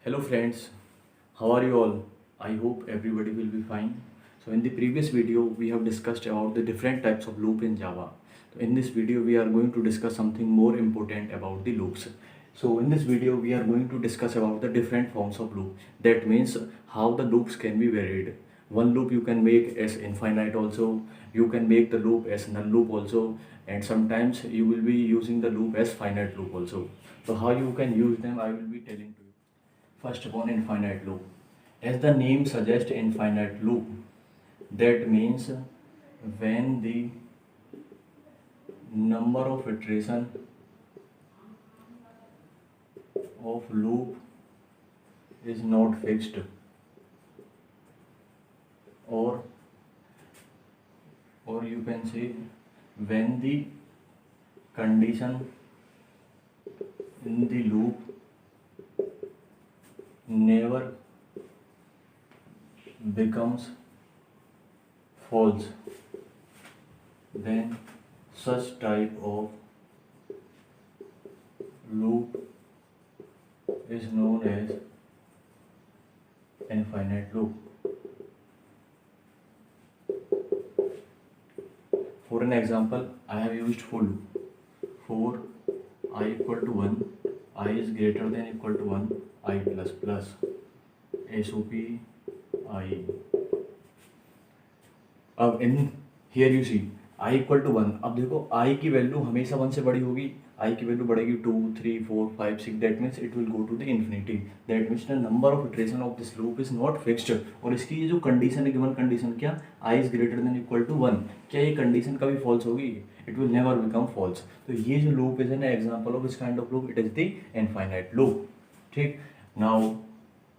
Hello friends, how are you all? I hope everybody will be fine. So in the previous video we have discussed about the different types of loop in Java. So in this video we are going to discuss something more important about the loops. So in this video we are going to discuss about the different forms of loop. That means how the loops can be varied. One loop you can make as infinite also, you can make the loop as null loop also, and sometimes you will be using the loop as finite loop also. So how you can use them I will be telling to you. First one, infinite loop. As the name suggests, infinite loop. That means when the number of iteration of loop is not fixed, or you can say when the condition in the loop never becomes false, then such type of loop is known as infinite loop. For an example, I have used for loop. For I equal to 1, I is greater than equal to 1, I plus plus SOP I. अब in here you see I equal to 1. अब देखो I की value हमेशा 1 से बड़ी होगी. I की value बढ़ेगी 2, 3, 4, 5, 6. That means it will go to the infinity. That means the number of iteration of this loop is not fixed. और इसकी ये जो कंडीशन है, गिवन कंडीशन क्या, I is greater than equal to 1, क्या ये कंडीशन कभी फॉल्स होगी? It will never become false. तो ये जो loop is an example of this kind of loop. It is the infinite loop. ठीक. Now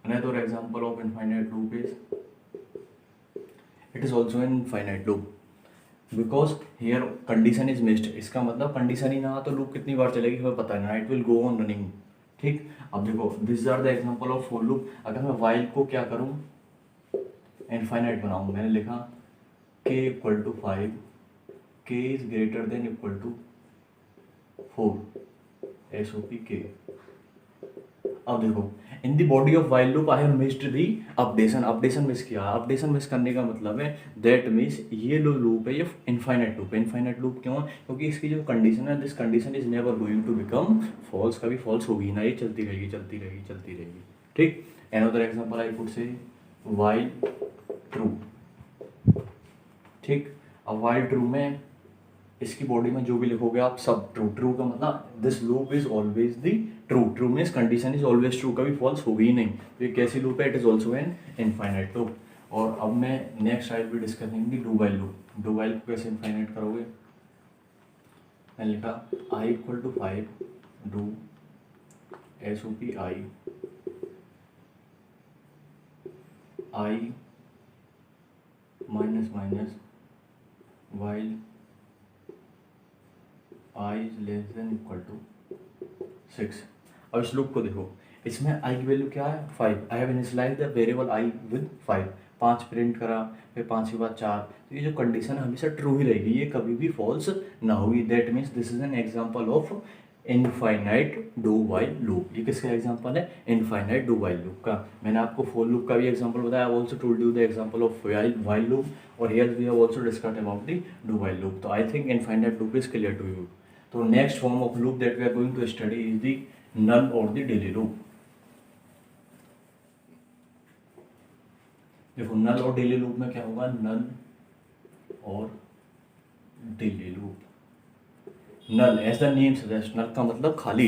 another example of infinite loop is, it is also an infinite loop because here condition is missed. इसका मतलब condition ही ना तो loop कितनी बार चलेगी हमें पता नहीं. It will go on running. ठीक. अब देखो this are the example of for loop. अगर मैं वाइल को क्या करूं, इनफाइनाइट बनाऊं, मैंने लिखा k equal to 5, k is greater than equal to 4, SOP k. अब देखो in the body of while loop I have missed the updation miss किया. अपडेशन मिस करने का मतलब है दैट मीन्स ये लूप है, ये इनफाइनाइट लूप है. इनफाइनाइट लूप क्यों? क्योंकि इसकी जो कंडीशन है, this condition is never going to become false. कभी फॉल्स होगी ना, ये चलती रहेगी चलती रहेगी चलती रहेगी. ठीक. Another example I could say while true. ठीक. अब वाइल ट्रू में इसकी बॉडी में जो भी लिखोगे आप सब ट्रू. ट्रू का मतलब this loop is always the true. True means condition is always true, कभी फॉल्स होगी ही नहीं. तो ये कैसी लूप है? It is also an infinite loop. और अब मैं नेक्स्ट आई विल डिस्कस करेंगे do while loop. Do while को कैसे इनफाइनाइट करोगे? मैंने लिखा I equal to 5 do SOP I minus minus while I is less than equal to 6. अब इस लूप को देखो, इसमें I की वैल्यू क्या है? 5. I have initialised the variable I with 5. 5 print करा, फिर 5 के बाद 4. तो ये जो कंडीशन है हमेशा ट्रू ही रहेगी, ये कभी भी फॉल्स ना होगी. That means this is an example of infinite do while loop. ये किसका एग्जांपल है? इनफाइनाइट डू वाइल लूप का. मैंने आपको फॉर लूप का भी एग्जांपल बताया. I also told you the example of while loop. और here we have also discussed about the do while loop. तो I think infinite loop is clear to you. तो next form of loop that we are going to study is the null और the daily loop. देखो नल और delay loop में क्या होगा? Null और delay loop. Null as the name suggest, null का मतलब खाली.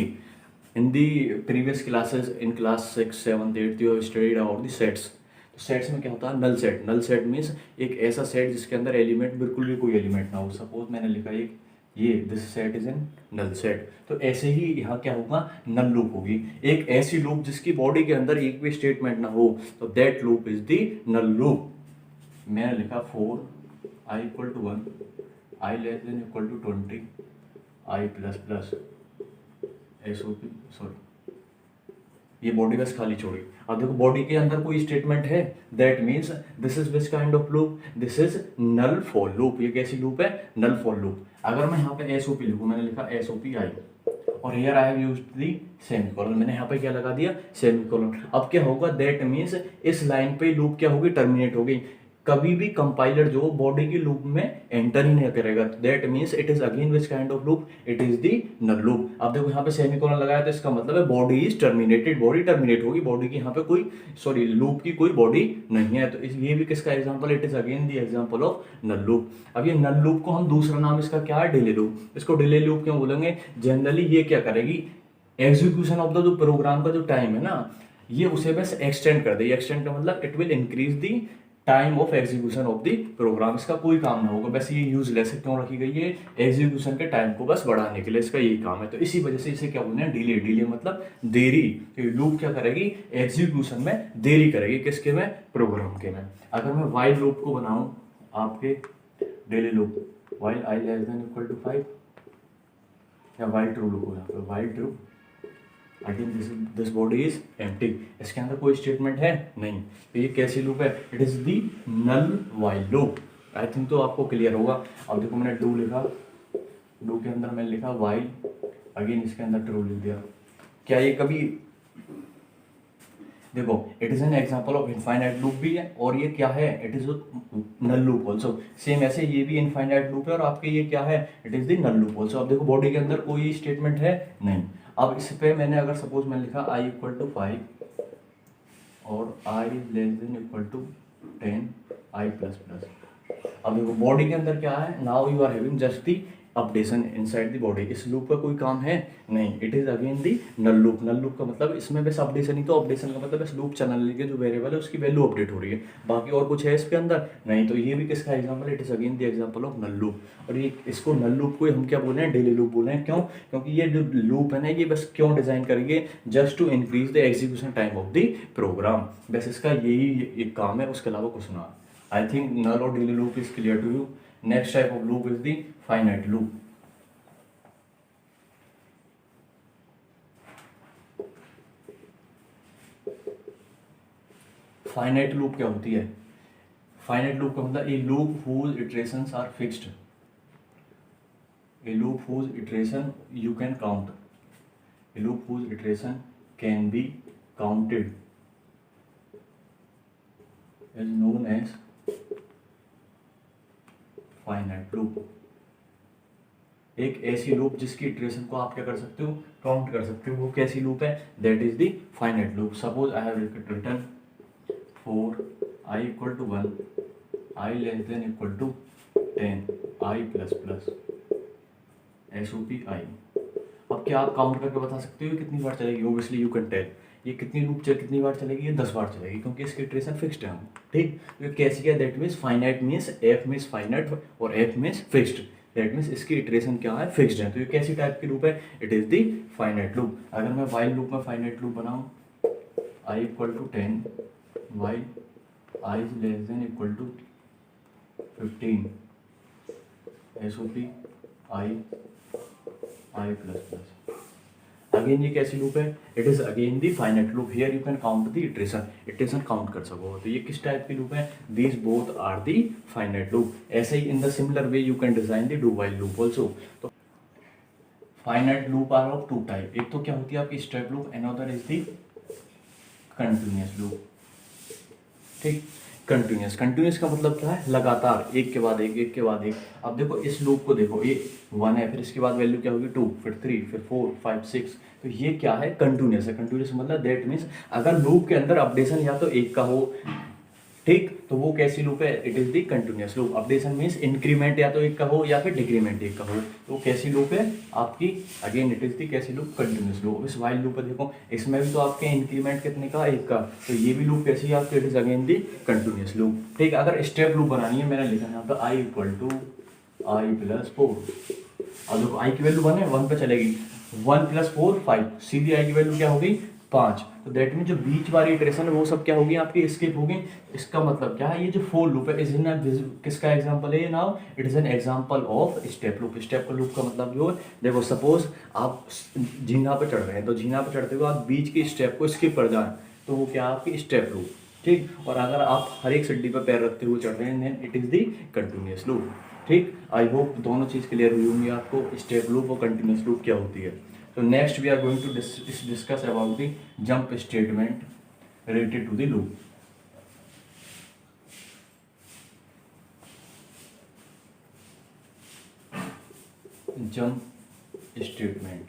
In the previous classes in class 6, 7, 8 you have studied about the sets. तो सेट्स में क्या होता है? Null set. Null set means एक ऐसा सेट जिसके अंदर एलिमेंट बिल्कुल भी कोई एलिमेंट ना हो. सपोज मैंने लिखा एक ये this set is an null set. तो ऐसे ही यहाँ क्या होगा? नल लूप होगी. एक ऐसी लूप जिसकी बॉडी के अंदर एक भी स्टेटमेंट ना हो, तो that loop is the null loop. मैंने लिखा 4 I equal to 1, I less than equal to 20, I plus plus SOP. Sorry, ये बॉडी बस खाली छोड़ी. अब देखो बॉडी के अंदर कोई स्टेटमेंट है, that means this is which kind of loop? This is null for loop. ये कैसी लूप है? Null for loop. अगर मैं यहाँ पे SOP लिखूँ, मैंने लिखा SOP I और here I have used the semicolon, मैंने यहाँ पे क्या लगा दिया, सेमीकोलन। अब क्या होगा, दैट मीन्स इस लाइन पे लूप क्या होगी, टर्मिनेट होगी। कभी भी कंपाइलर जो बॉडी की लूप में एंटर ही नहीं करेगा, that means it is again which kind of loop, it is the null loop. अब देखो यहाँ पे सेमीकोलन लगाया तो इसका मतलब है body is terminated, body terminate होगी, बॉडी की यहाँ पे कोई सॉरी लूप की कोई बॉडी नहीं है। तो ये भी किसका example, it is again the example of null loop. अब ये नल लूप को हम दूसरा नाम इसका क्या है, डिले लूप। इसको डिले लूप क्यों बोलेंगे, जनरली ये क्या करेगी, एग्जीक्यूशन ऑफ द जो प्रोग्राम का जो टाइम है ना, ये उसे बस एक्सटेंड कर दे। एक्सटेंड का मतलब it will increase the time of execution of the program. इसका कोई काम ना होगा, बस ये यूजलेस क्यों रखी गई है, एग्जीक्यूशन के टाइम को बस बढ़ाने के लिए इसका यही काम है। तो इसी वजह से इसे क्या बोलते हैं, डिले। डिले मतलब देरी। तो लूप क्या करेगी, एग्जीक्यूशन में देरी करेगी, किसके में, प्रोग्राम के में। अगर मैं वाइल लूप को बनाऊं आपके delay loop, while I less than equal to 5, या वाइल ट्रू लूप हो, यहाँ पे while true, again this body is empty, इसके अंदर कोई स्टेटमेंट है नहीं। तो ये कैसी लूप है, it is the null while loop. I think तो आपको क्लियर होगा। अब देखो मैंने डू लिखा, डू के अंदर मैंने लिखा वाइल, अगेन इसके अंदर ट्रू लिख दिया। क्या ये कभी, देखो it is an example of infinite loop भी है, और ये क्या है, it is null loop also. Same ऐसे ये भी इनफाइनाइट लूप है, और आपके ये क्या है, it is the null loop also. अब देखो बॉडी के अंदर कोई स्टेटमेंट है नहीं। अब इस पे मैंने अगर सपोज मैंने लिखा i इक्वल टू 5 और i less than equal to 10 i plus plus. अब देखो बॉडी के अंदर क्या है, now you are having just the updation inside the body. इस लूप का कोई काम है नहीं, it is again the null loop. Null loop का मतलब इसमें बस अपडेशन ही, तो अपडेशन का मतलब बस लूप चलाने के जो वेरिएबल है उसकी वैल्यू अपडेट हो रही है, बाकी और कुछ है इसके अंदर नहीं। तो ये भी किसका example, it is again the example of null loop. और ये इसको नल लूप को हम क्या बोल रहे हैं, डेली लूप बोल रहे हैं। क्यों, क्योंकि ये जो लूप है ना, ये बस क्यों डिजाइन करेंगे, just to increase the execution time of the program. बस इसका यही एक काम है, उसके अलावा कुछ ना। आई थिंक नल और delay loop is clear to you. Next type of loop is the finite loop. Finite loop क्या होती है, फाइनाइट लूप का मतलब a loop whose iterations are fixed, a loop whose iteration you can count, a loop whose iteration can be counted is known as finite loop. एक ऐसी loop जिसकी iteration को आप क्या कर सकते हो, काउंट कर सकते हो, वो कैसी लूप है, that is the finite loop. Suppose I have written for I equal to 1, I less than equal to 10, I plus plus SOP I। अब क्या आप काउंट करके बता सकते हो कितनी बार चलेगी, ओबियसली यू कैन टेल। ये कितनी लूप कितनी बार चलेगी, ये 10 बार चलेगी, क्योंकि इसकी इटरेशन फिक्स्ड है हम, ठीक। तो कैसी है, that means finite means F means finite और F means fixed, that means इसकी इटरेशन क्या है, फिक्स्ड है। तो ये कैसी टाइप की लूप है, it is the finite loop. अगर मैं वाइल लूप में फाइनाइट लूप बनाऊँ, I equal to 10 while I is less than equal to 15, SOP I plus plus। Again ये कैसी लूप है, it is again the finite loop. Here you can count the iteration, iteration count कर सको। तो ये किस type की loop है, these both are the finite loop. ऐसे ही in the similar way you can design the do while loop also. तो finite loop are of two type, एक तो क्या होती है आपकी step loop, another is the continuous loop, ठीक। कंटिन्यूस, कंटिन्यूस का मतलब क्या है, लगातार, एक के बाद एक, एक के बाद एक। अब देखो इस लूप को देखो, ये 1 है, फिर इसके बाद वैल्यू क्या होगी 2, फिर 3, फिर 4, 5, 6। तो ये क्या है, कंटिन्यूस है। कंटिन्यूस मतलब दैट मीन्स अगर लूप के अंदर अपडेशन या तो एक का हो, ठीक, तो वो कैसी लूप है, it is the continuous loop. Updation means increment या तो एक का हो या फिर डिक्रीमेंट एक का हो, तो कैसी लूप है आपकी, अगेन इट इज द कैसी लूप, कंटिन्यूअस लूप। इस वाइल लूप पर देखो, इसमें भी तो आपके इंक्रीमेंट कितने का, एक का, तो ये भी लूप कैसी है आपकी, it is again the continuous loop, ठीक। अगर स्टेप लूप बनानी है, मैंने लिखा यहाँ पर आई इक्वल टू आई प्लस 4। अब देखो आई की वैल्यू 1 है, 1 पे चलेगी, 1 प्लस 4 5, सीधी आई की वैल्यू क्या होगी 5। तो दैट मीन जो बीच वाली इटरेशन है वो सब क्या होगी आपकी, स्किप होगी। इसका मतलब क्या है, ये जो फोर लूप है, इज किसका एग्जांपल है ये, now it is an example of step loop. Step loop का मतलब जो है, देखो सपोज आप झींगा पे चढ़ रहे हैं, तो झींगा पे चढ़ते हुए आप बीच की स्टेप को स्किप कर जाए, तो वो क्या आपकी स्टेप लूप, ठीक। और अगर आप हर एक सीढ़ी पर पैर रखते हुए चढ़ रहे हैं, then it is the continuous loop, ठीक। आई होप दोनों चीज़ क्लियर हुई होंगी आपको, स्टेप लूप और कंटिन्यूअस लूप क्या होती है। तो next we are going to discuss about the jump statement related to the loop. Jump statement,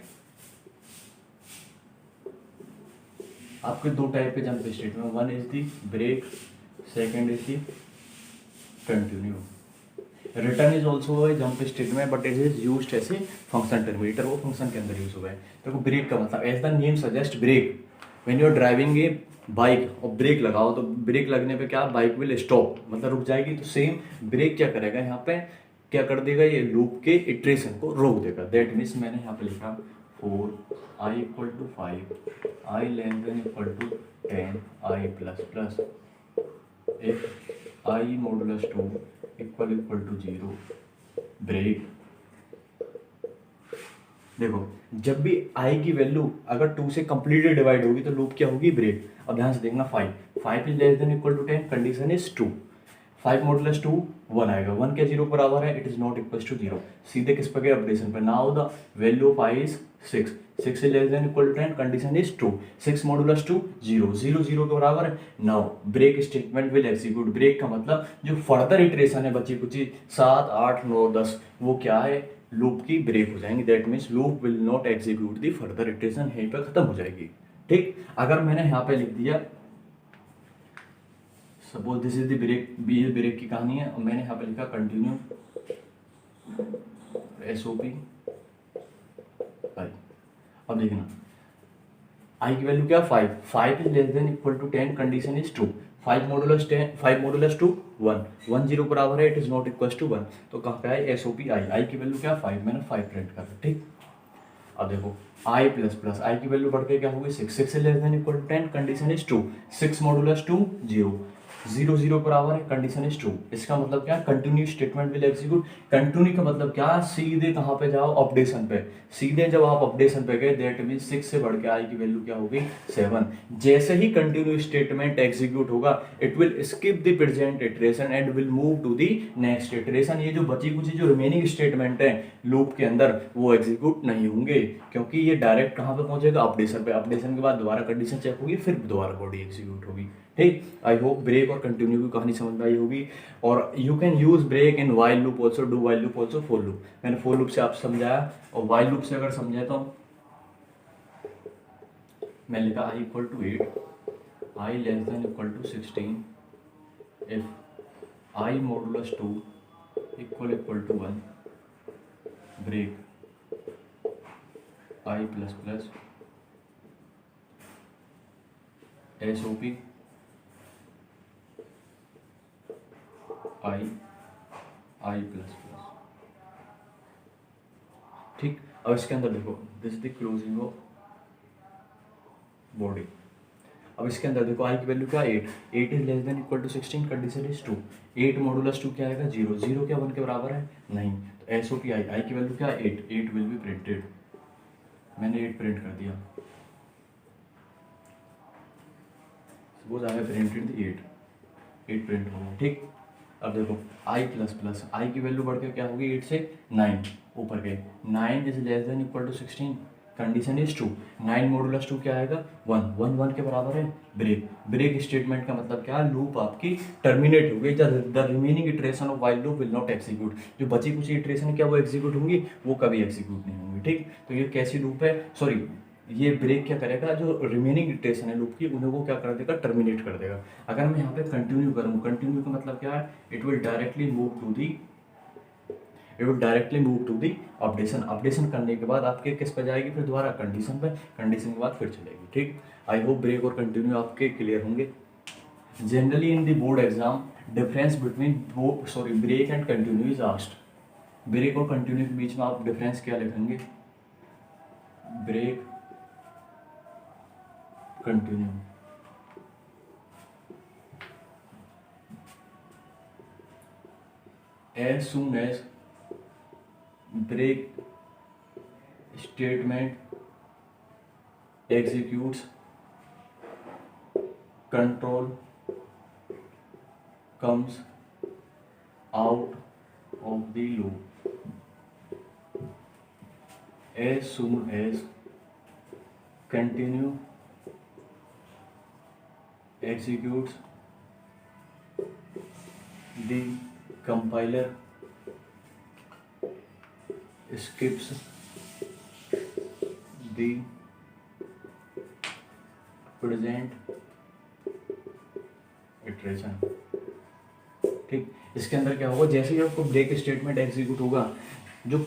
आपके दो टाइप के jump statement, one is the break, second is the continue. Return is also a jump statement but it is used as a function terminator, वो function के अंदर use हुआ है. देखो break का मतलब as the name suggest break, when you are driving a bike और brake लगाओ तो ब्रेक लगने पे क्या बाइक विल स्टॉप, मतलब रुक जाएगी. तो सेम ब्रेक क्या करेगा यहाँ पे, क्या कर देगा, ये लूप के इटरेशन को रोक देगा. दैट मीन्स मैंने यहाँ पे लिखा 4 i equal to 5, i less than equal to 10, i plus plus, if i modulus 2 equal to 0, break. देखो जब भी i की वैल्यू अगर 2 से कंप्लीटली डिवाइड होगी तो लूप क्या होगी, ब्रेक. अब ध्यान से देखना 5 is less than equal to 10, condition is true. 5 modulus 2 1 आएगा, 1 क्या 0 बराबर है, it is not equal to 0. सीधे किस पर गए, अपडेशन पर. Now the value of i is 6, 6 is less than equal to 10, condition is true. 6 modulus 2 0, 0 0 के बराबर है. Now break statement will execute. Break का मतलब जो फर्दर इटरेशन है बची कुची 7 8 9 10, वो क्या है, लूप की ब्रेक हो जाएंगी. That means loop will not execute the further iteration, यहीं पर खत्म हो जाएगी. ठीक, अगर मैंने यहाँ पे लिख दिया suppose this is the break, बी ब्रेक की कहानी है और मैंने यहाँ पे लिखा कंटिन्यू SOP. अब देखना i की वैल्यू क्या, 5 is less than equal to 10, condition is true. 5 modulus 10, 5 modulus 2 1, 1 0 बराबर है, it is not equal to 1. तो कहाँ पे है SOP i की वैल्यू क्या 5, मैंने 5 प्रिंट कर. ठीक, अब देखो i प्लस प्लस, i की वैल्यू बढ़ के क्या होगी 6, 6 less than equal to 10, condition is true. 6 modulus 2 0, 0 0 बराबर है, कंडीशन इज ट्रू. इसका मतलब क्या, continue statement will execute. Continue का मतलब क्या, सीधे कहाँ पे जाओ, अपडेशन पे. सीधे जब आप अपडेशन पे गए दैट मीन 6 से बढ़ के i की वैल्यू क्या होगी 7. जैसे ही कंटिन्यू स्टेटमेंट एग्जीक्यूट होगा it will skip the present iteration and will move to the next iteration. ये जो बची कुछ जो रिमेनिंग स्टेटमेंट है लूप के अंदर वो एग्जीक्यूट नहीं होंगे, क्योंकि ये डायरेक्ट कहाँ पे पहुंचेगा, अपडेशन पे. अपडेशन के बाद दोबारा कंडीशन चेक होगी, फिर दोबारा बॉडी एग्जीक्यूट होगी. ठीक, आई होप ब्रेक और कंटिन्यू की कहानी समझ में आई होगी. और you can use break in while loop also, do while loop also, for loop. मैंने फॉर लूप से आप समझाया और वाइल लूप से अगर समझाया तो मैं लिखा i equal to 8, i less than equal to 16, if i modulus 2 equal to 1, break i plus plus SOP i plus plus. ठीक, अब इसके अंदर देखो this is the closing of body. अब इसके अंदर देखो i की वैल्यू क्या 8, 8 is less than equal to 16, condition is true. 8 modulus 2 क्या आएगा 0, 0 क्या 1 के बराबर है नहीं. तो SOP i की वैल्यू क्या 8, 8 विल बी प्रिंटेड. मैंने 8 प्रिंट कर दिया. Suppose I have printed the 8 print हो गया. ठीक, अब देखो i प्लस प्लस, i की वैल्यू बढ़ के क्या होगी 8 से 9 ऊपर गए. 9 is less than equal to 16, condition is true. 9 modulus 2 क्या आएगा 1, 1 1 के बराबर है. ब्रेक, ब्रेक स्टेटमेंट का मतलब क्या, लूप आपकी टर्मिनेट हो गई. The remaining iteration of while loop will not execute. जो बची कुछ इटरेशन क्या वो एग्जीक्यूट होंगी, वो कभी एग्जीक्यूट नहीं होंगी. ठीक, तो ये कैसी लूप है, सॉरी ये ब्रेक क्या करेगा, जो रिमेनिंग इटरेशन है लूप की उन्हें वो क्या कर देगा, टर्मिनेट कर देगा. अगर मैं यहाँ पे कंटिन्यू करूँ, कंटिन्यू का मतलब क्या है, it will directly move to the updation. Updation करने के बाद आपके किस पे जाएगी, फिर दोबारा कंडीशन पे, कंडीशन के बाद फिर चलेगी. ठीक, आई होप ब्रेक और कंटिन्यू आपके क्लियर होंगे. Generally in the board exam difference between break and continue is asked. Break और कंटिन्यू के बीच में आप डिफरेंस क्या लिखेंगे, break continue. As soon as break statement executes, control comes out of the loop. As soon as continue executes the compiler skips the present iteration. ठीक, इसके अंदर क्या होगा, जैसे ही आपको ब्रेक स्टेटमेंट एग्जीक्यूट होगा, जो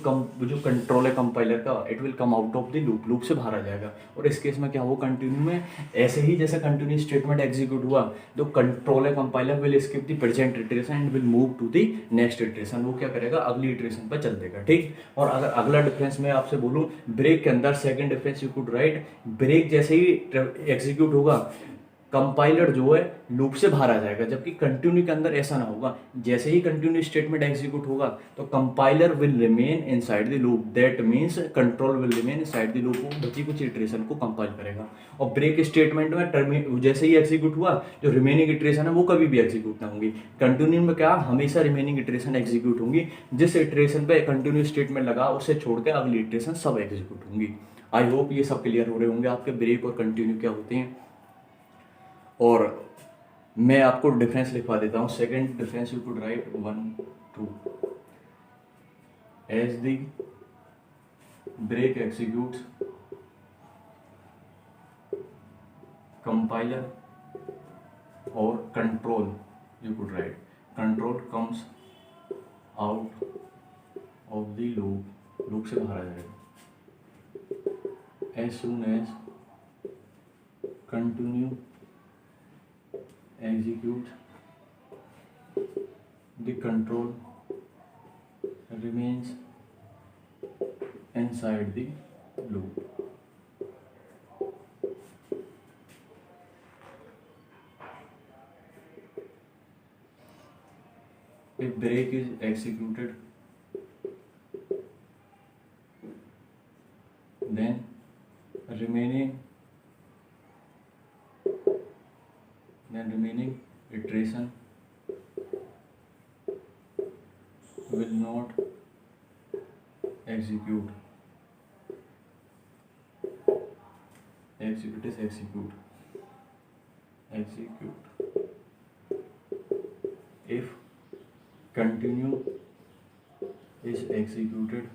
कंट्रोल है कंपाइलर का, it will come out of the loop, loop से बाहर आ जाएगा। और इस केस में क्या होगा, कंटिन्यू में ऐसे ही जैसे कंटिन्यू स्टेटमेंट एग्जीक्यूट हुआ, जो कंट्रोल है compiler will skip the present iteration and will move to the next iteration. वो क्या करेगा, अगली इटरेशन पर चल देगा। ठीक, और अगर अगला डिफरेंस मैं आपसे बोलूँ ब्रेक के अंदर, second difference you could write, break जैसे ही एग्जीक्यूट होगा, कंपाइलर जो है लूप से बाहर आ जाएगा, जबकि कंटिन्यू के अंदर ऐसा ना होगा। जैसे ही कंटिन्यू स्टेटमेंट एग्जीक्यूट होगा तो compiler will remain inside the loop, that means control will remain inside the loop, वो बची कुछ इटरेशन को कंपाइल करेगा। और ब्रेक स्टेटमेंट में जैसे ही एग्जीक्यूट हुआ, जो रिमेनिंग इटरेशन है वो कभी भी एग्जीक्यूट ना होंगी। कंटिन्यू में क्या, हमेशा रिमेनिंग इटरेशन एग्जीक्यूट होंगी, जिस इटरेशन पे कंटिन्यू स्टेटमेंट लगा उसे छोड़ के अगली इटरेशन सब एग्जीक्यूट होंगी। आई होप ये सब क्लियर हो रहे होंगे आपके ब्रेक और कंटिन्यू क्या होते हैं। और मैं आपको डिफरेंस लिखवा देता हूँ। Second difference you could write 1 2 as the break executes compiler और control, you could write control comes out of the loop, loop से बाहर आ जाएगा। As soon as continue execute the control remains inside the loop. If break is executed, then remaining iteration will not execute. Execute is execute. If continue is executed,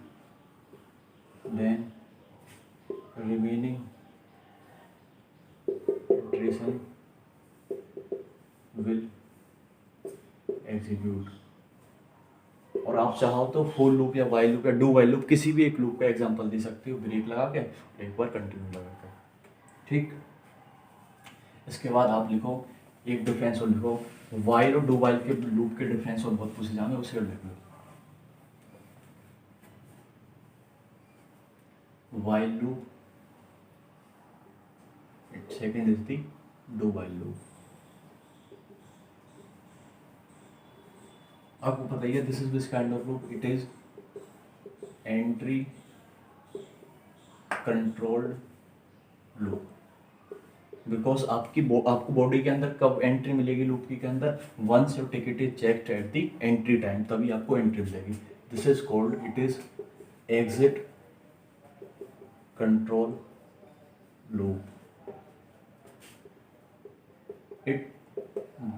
then remaining iteration will execute। और आप चाहो तो full loop या while loop या do while loop, किसी भी एक loop का एग्जांपल दे सकते हो, ब्रेक लगा के एक बार कंटिन्यू लगा के। ठीक, इसके बाद आप लिखो एक डिफरेंस और लिखो, वाइल और डू वाइल के लूप के डिफरेंस और बहुत पूछे जाएंगे, उसे लिख लो। While loop, second is the do while loop. आपको पता ही है this is this kind of loop, it is entry controlled loop, because आपको बॉडी के अंदर कब एंट्री मिलेगी लूप के अंदर, once your ticket is checked at the entry time, तभी आपको एंट्री मिलेगी। This is called, it is exit control loop. It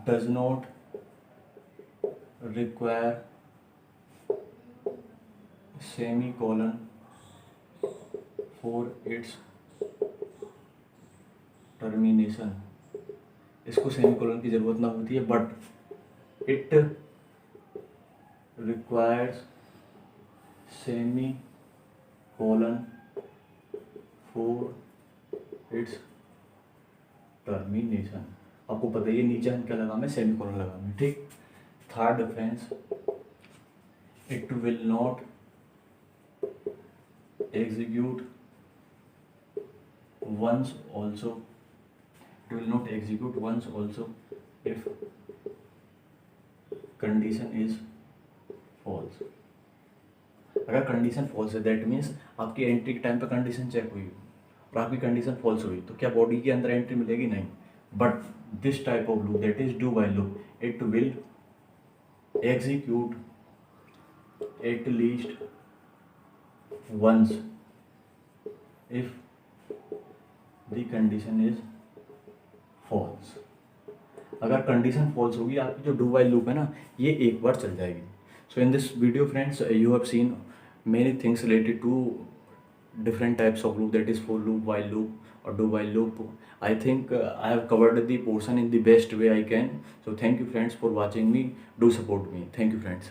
does not require semicolon for its termination। इसको सेमीकोलन की जरूरत ना होती है, but it requires semicolon for its termination. आपको पता है नीचे हम क्या लगा, मैं सेमीकोलन लगा मैं। ठीक, third difference, it will not execute once also, if condition is false। अगर कंडीशन फॉल्स है, दैट मीन्स आपकी एंट्री के टाइम पर कंडीशन चेक हुई और आपकी कंडीशन फॉल्स हुई, तो क्या बॉडी के अंदर एंट्री मिलेगी? नहीं। But this type of loop, that is do while loop, it will execute at least once if the condition is false. अगर कंडीशन फॉल्स होगी आपकी जो डू वाइल लूप है ना ये एक बार चल जाएगी। So in this video friends you have seen many things related to different types of loop, that is for loop, while loop or do while loop. I think I have covered the portion in the best way I can. So thank you friends for watching me. Do support me. Thank you friends.